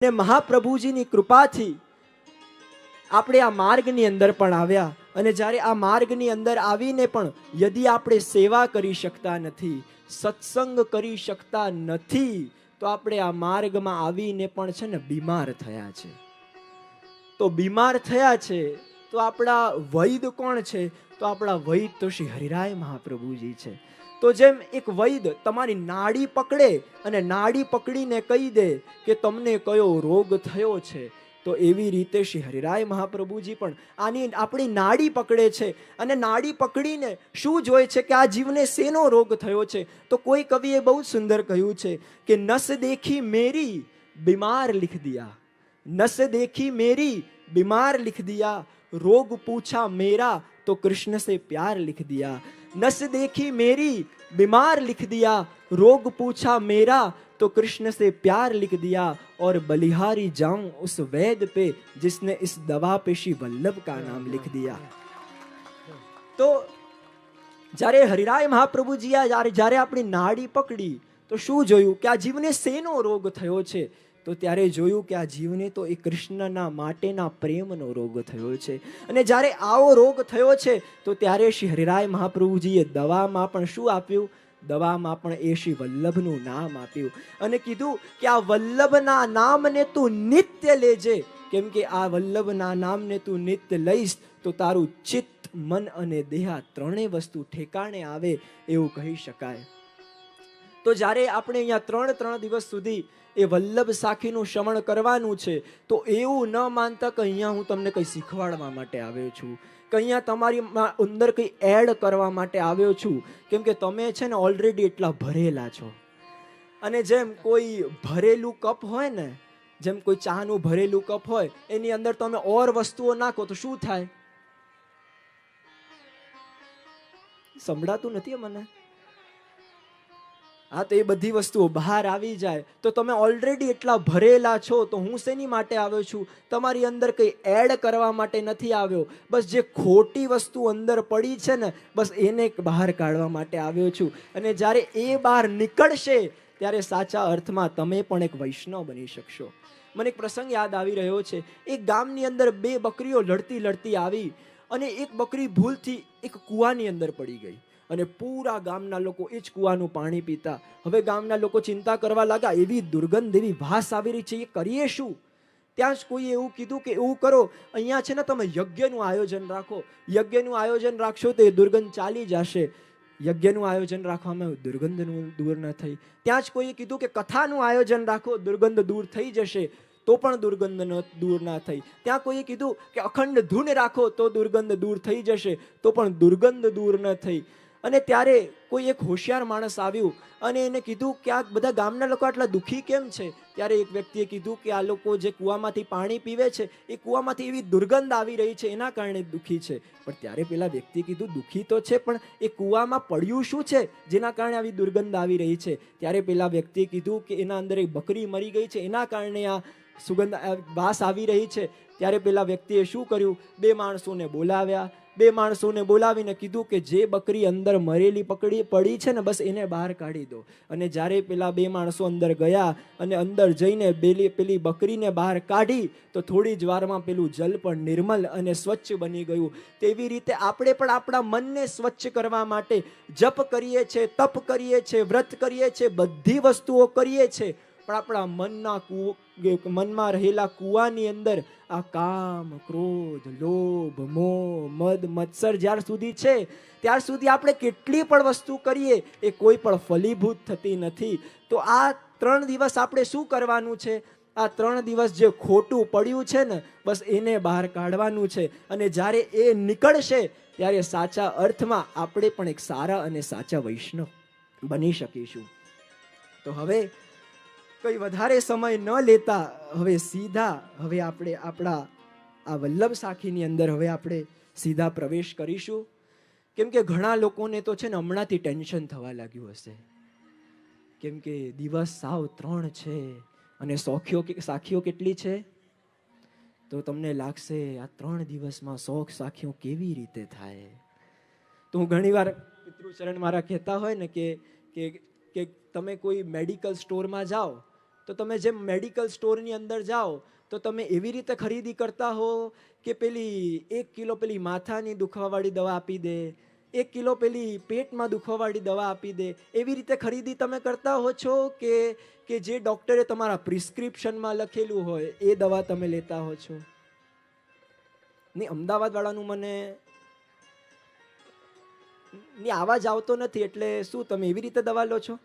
ને મહાપ્રભુજીની કૃપાથી આપણે આ માર્ગની અંદર પણ આવ્યા. અને જ્યારે આ માર્ગની અંદર આવીને પણ યદિ આપણે સેવા કરી શકતા નથી, સત્સંગ કરી શકતા નથી, તો આપણે આ માર્ગમાં આવીને પણ છે ને બીમાર થયા છે. તો બીમાર થયા છે તો આપણા વૈદ કોણ છે? તો આપણા વૈદ તો શ્રી હરિરાય મહાપ્રભુજી છે. તો જેમ એક વૈદ તમારી નાડી પકડે અને નાડી પકડીને કહી દે કે તમને કયો રોગ થયો છે, તો એવી રીતે શ્રી હરિરાય મહાપ્રભુજી પણ આની આપણી નાડી પકડે છે અને નાડી પકડીને શું જોઈ છે કે આ જીવને શેનો રોગ થયો છે? તો કોઈ કવિએ બહુ સુંદર કહ્યું છે કે નસ દેખી મેરી બીમાર લિખ દિયા, नस देखी मेरी बीमार लिख दिया, रोग पूछा मेरा तो कृष्ण से प्यार लिख दिया. नस देखी मेरी बीमार लिख दिया, रोग पूछा मेरा तो कृष्ण से प्यार लिख दिया, और बलिहारी जाऊं उस वैद पे जिसने इस दवा पे श्री वल्लभ का नाम लिख दिया. तो જ્યારે હરિરાય મહાપ્રભુજી જ્યારે આપણી નાડી પકડી તો શું જોયું કે આ જીવને શેનો રોગ થયો છે? તો ત્યારે જોયું કે આ જીવને તો એ કૃષ્ણના માટેના પ્રેમનો રોગ થયો છે. અને જ્યારે આવો રોગ થયો છે તો ત્યારે શ્રી હરિરાય મહાપ્રભુજીએ દવામાં પણ શું આપ્યું? દવામાં પણ એ શ્રી વલ્લભનું નામ આપ્યું અને કીધું કે આ વલ્લભના નામને તું નિત્ય લેજે, કેમ કે આ વલ્લભના નામને તું નિત્ય લઈશ તો તારું ચિત્ત, મન અને દેહ ત્રણેય વસ્તુ ઠેકાણે આવે એવું કહી શકાય. તો જ્યારે આપણે અહીંયા 3 દિવસ સુધી એ વલ્લભ સાખીનું શ્રવણ કરવાનું છે, તો એવું ન માનતા કે અહીંયા હું તમને કંઈ શીખવાડવા માટે આવ્યો છું, કે અહીંયા તમારી અંદર કંઈ એડ કરવા માટે આવ્યો છું, કેમ કે તમે છે ને ઓલરેડી એટલા ભરેલા છો. અને જેમ કોઈ ભરેલું કપ હોય ને, જેમ કોઈ ચાનું ભરેલું કપ હોય એની અંદર તમે ઓર વસ્તુઓ નાખો તો શું થાય? સંભળાતું નથી મને? હા, તો એ બધી વસ્તુઓ બહાર આવી જાય તો તમે ઓલરેડી એટલા ભરેલા છો. તો હું શેની માટે આવ્યો છું? તમારી અંદર કંઈ એડ કરવા માટે નથી આવ્યો. બસ જે ખોટી વસ્તુ અંદર પડી છે ને, બસ એને બહાર કાઢવા માટે આવ્યો છું. અને જ્યારે એ બહાર નીકળશે ત્યારે સાચા અર્થમાં તમે પણ એક વૈષ્ણવ બની શકશો. મને એક પ્રસંગ યાદ આવી રહ્યો છે. એક ગામની અંદર 2 બકરીઓ લડતી આવી અને એક બકરી ભૂલથી એક કૂવાની અંદર પડી ગઈ અને પૂરા ગામના લોકો એ જ કૂવાનું પાણી પીતા. હવે ગામના લોકો ચિંતા કરવા લાગ્યા, એવી દુર્ગંધ, એવી વાસ આવી રહી છે, એ કરીએ શું? ત્યાં જ કોઈએ એવું કીધું કે એવું કરો, અહીંયા છે ને તમે યજ્ઞનું આયોજન રાખો. યજ્ઞનું આયોજન રાખશો તો એ દુર્ગંધ ચાલી જશે. યજ્ઞનું આયોજન રાખવામાં દુર્ગંધ દૂર ન થઈ. ત્યાં જ કોઈએ કીધું કે કથાનું આયોજન રાખો, દુર્ગંધ દૂર થઈ જશે. તો પણ દુર્ગંધ દૂર ના થઈ. ત્યાં કોઈએ કીધું કે અખંડ ધૂન રાખો તો દુર્ગંધ દૂર થઈ જશે. તો પણ દુર્ગંધ દૂર ન થઈ. અને ત્યારે કોઈ એક હોશિયાર માણસ આવ્યું અને એને કીધું કે આ બધા ગામના લોકો આટલા દુઃખી કેમ છે? ત્યારે એક વ્યક્તિએ કીધું કે આ લોકો જે કૂવામાંથી પાણી પીવે છે એ કૂવામાંથી એવી દુર્ગંધ આવી રહી છે, એના કારણે દુઃખી છે. પણ ત્યારે પેલા વ્યક્તિએ કીધું દુઃખી તો છે, પણ એ કૂવામાં પડ્યું શું છે જેના કારણે આવી દુર્ગંધ આવી રહી છે? ત્યારે પેલા વ્યક્તિએ કીધું કે એના અંદર એક બકરી મરી ગઈ છે, એના કારણે આ સુગંધ વાસ આવી રહી છે. ત્યારે પેલા વ્યક્તિએ શું કર્યું? 2 માણસોને બોલાવ્યા. 2 માણસોને બોલાવીને કીધું કે જે બકરી અંદર મરેલી પડી છે ને, બસ એને બહાર કાઢી દો. અને જ્યારે પેલા 2 માણસો અંદર ગયા અને અંદર જઈને પેલી બકરીને બહાર કાઢી તો થોડી જ વારમાં પેલું જલ પણ નિર્મલ અને સ્વચ્છ બની ગયું. તેવી રીતે આપણે પણ આપણા મનને સ્વચ્છ કરવા માટે જપ કરીએ છીએ, તપ કરીએ છીએ, વ્રત કરીએ છીએ, બધી વસ્તુઓ કરીએ છીએ, પણ આપણા મનમાં રહેલા કૂવાની અંદર આ કામ, ક્રોધ, લોભ, મોહ, મદ, મત્સર જ્યાર સુધી છે ત્યાર સુધી આપણે કેટલી પણ વસ્તુ કરીએ એ કોઈ પણ ફલીભૂત થતી નથી. તો આ 3 દિવસ આપણે શું કરવાનું છે? આ 3 દિવસ જે ખોટું પડ્યું છે ને, બસ એને બહાર કાઢવાનું છે. અને જ્યારે એ નીકળશે ત્યારે સાચા અર્થમાં આપણે પણ એક સારા અને સાચા વૈષ્ણવ બની શકીશું. તો હવે કઈ વધારે સમય ન લેતા હવે આપણે આપણા આ વલ્લભ સાખીની અંદર હવે આપણે સીધા પ્રવેશ કરીશું. કેમ કે ઘણા લોકોને તો છે ને હમણાંથી ટેન્શન થવા લાગ્યું હશે, કેમ કે દિવસ સાવ 3 છે અને સાખીઓ કેટલી છે? તો તમને લાગશે આ 3 દિવસમાં શોખ સાખીઓ કેવી રીતે થાય? તો હું ઘણીવાર પિતૃચરણ મારા કહેતા હોય ને કે તમે કોઈ મેડિકલ સ્ટોરમાં જાઓ તો તમે જેમ મેડિકલ સ્ટોરની અંદર જાઓ તો તમે એવી રીતે ખરીદી કરતા હો કે પેલી 1 કિલો પેલી માથાની દુખવાવાળી દવા આપી દે, 1 કિલો પેલી પેટમાં દુખવાવાળી દવા આપી દે, એવી રીતે ખરીદી તમે કરતા હો છો કે જે ડૉક્ટરે તમારા પ્રિસ્ક્રિપ્શનમાં લખેલું હોય એ દવા તમે લેતા હો છો? નહીં, અમદાવાદવાળાનું મને આવાજ આવતો નથી, એટલે શું તમે એવી રીતે દવા લો છો?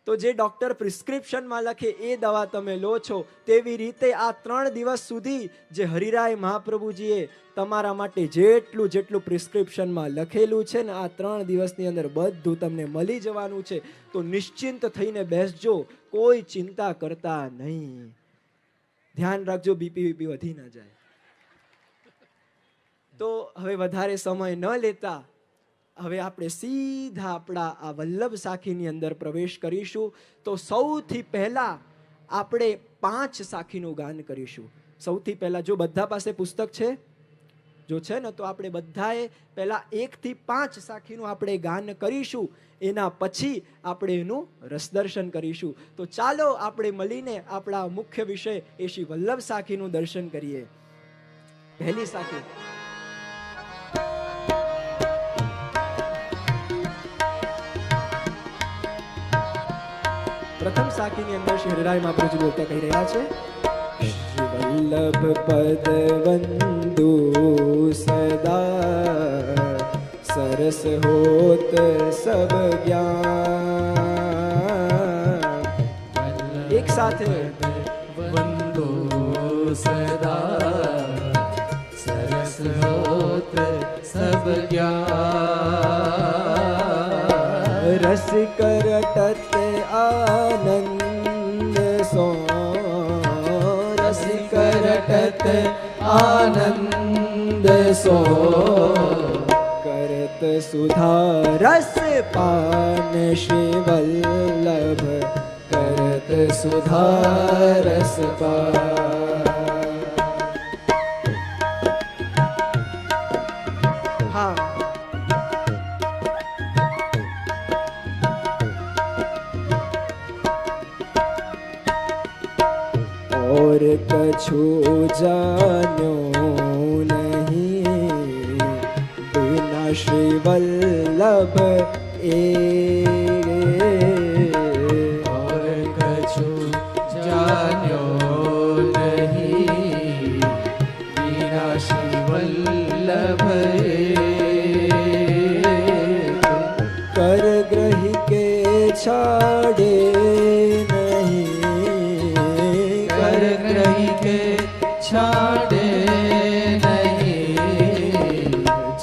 તો જે ડૉક્ટર પ્રિસ્ક્રિપ્શનમાં લખે એ દવા તમે લો છો. તેવી રીતે આ 3 દિવસ સુધી જે હરિરાય મહાપ્રભુજીએ તમારા માટે જેટલું પ્રિસ્ક્રિપ્શનમાં લખેલું છે ને, આ 3 દિવસની અંદર બધું તમને મળી જવાનું છે. તો નિશ્ચિંત થઈને બેસજો, કોઈ ચિંતા કરતા નહીં. ધ્યાન રાખજો બીપી વધી ના જાય. તો હવે વધારે સમય ન લેતા હવે આપણે સીધા આપણા આ વલ્લભ સાખીની અંદર પ્રવેશ કરીશું. તો સૌથી પહેલા આપણે 5 સાખીનું ગાન કરીશું. સૌથી પહેલા, જો બધા પાસે પુસ્તક છે, જો છે ને, તો આપણે બધાએ પહેલા 1 થી 5 સાખીનું આપણે ગાન કરીશું. એના પછી આપણે એનું રસદર્શન કરીશું. તો ચાલો આપણે મળીને આપણા મુખ્ય વિષય એ શ્રી વલ્લભ સાખીનું દર્શન કરીએ. પહેલી સાખી. પ્રથમ સાખીની અંદર શ્રી હરિરાય મહાપ્રભુજી બોલતા કહી રહ્યા છે, શ્રી વલ્લભ પદ વંદુ સદા સરસ હોત સબ જ્ઞાન. એક સાથે વંદો સદા સરસ હોત સબ જ્ઞાન. રસ કરટત આનંદ સો, રસ કરટત આનંદ સો. કરત સુધા રસ પાન શ્રી વલ્લભ, કરત સુધા રસ પાન. હા, और कछु जानो नहीं बिना श्री वल्लभ ए. और कछु जान्यो नहीं बिना श्री वल्लभ कर ग्रही के छाड़े छाड़े नहीं.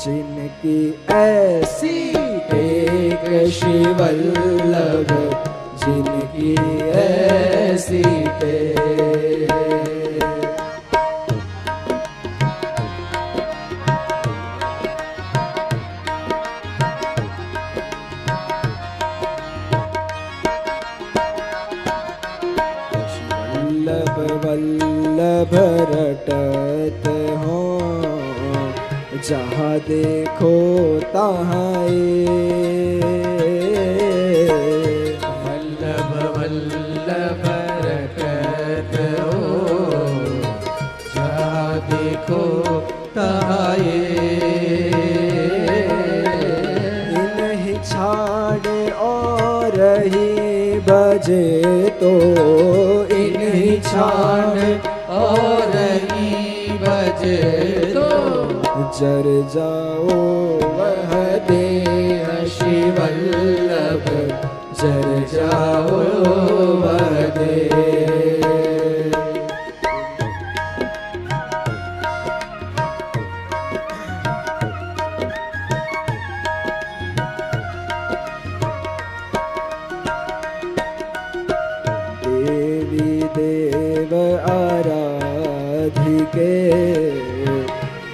जिनकी ऐसी टेक श्री वल्लभ, जिनकी ऐसी टेक. वल्लभ रटत हो जहाँ देखो तहाँ. वल्लभ वल्लभ रटत हो जहाँ देखो तहाँ. इन्हीं छाड़ और ही बजे तो इन्हीं छाड़ और ही बजे तो जर जाओ वह देह श्री वल्लभ, जर जाओ वह देह. देवी देव आराधिके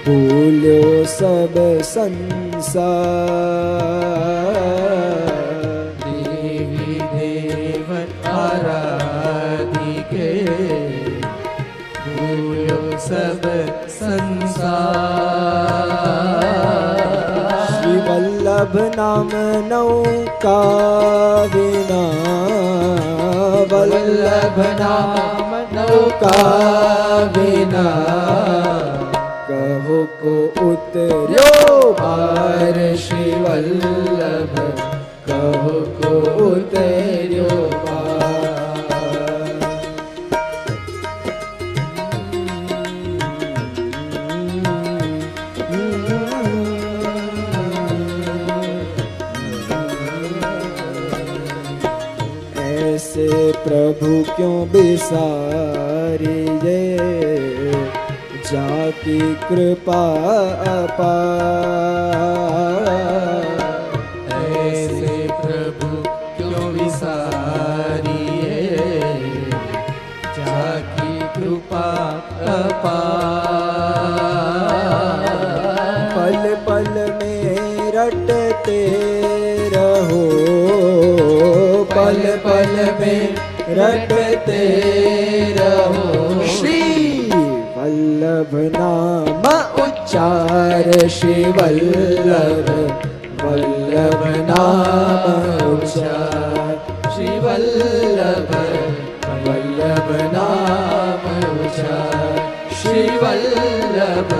भूलो सब संसार. देवी देव आराधिके भूलो सब संसार. श्री वल्लभ नाम नौका विना वल्लभ नाम नौका बिना कहो को उतर्यो पार श्री वल्लभ कहो को उतर्यो पार। ऐसे प्रभु क्यों बिसारिए जाकी कृपा अपार। ऐसे प्रभु क्यों विसारिए जाकी कृपा अपार। पल पल में रटते रहो, पल पल में रटते रहो श्री वल्लभ नाम उच्चार श्री वल्लभ वल्लभ नाम उच्चार श्री वल्लभ वल्लभ नाम उच्चार श्री वल्लभ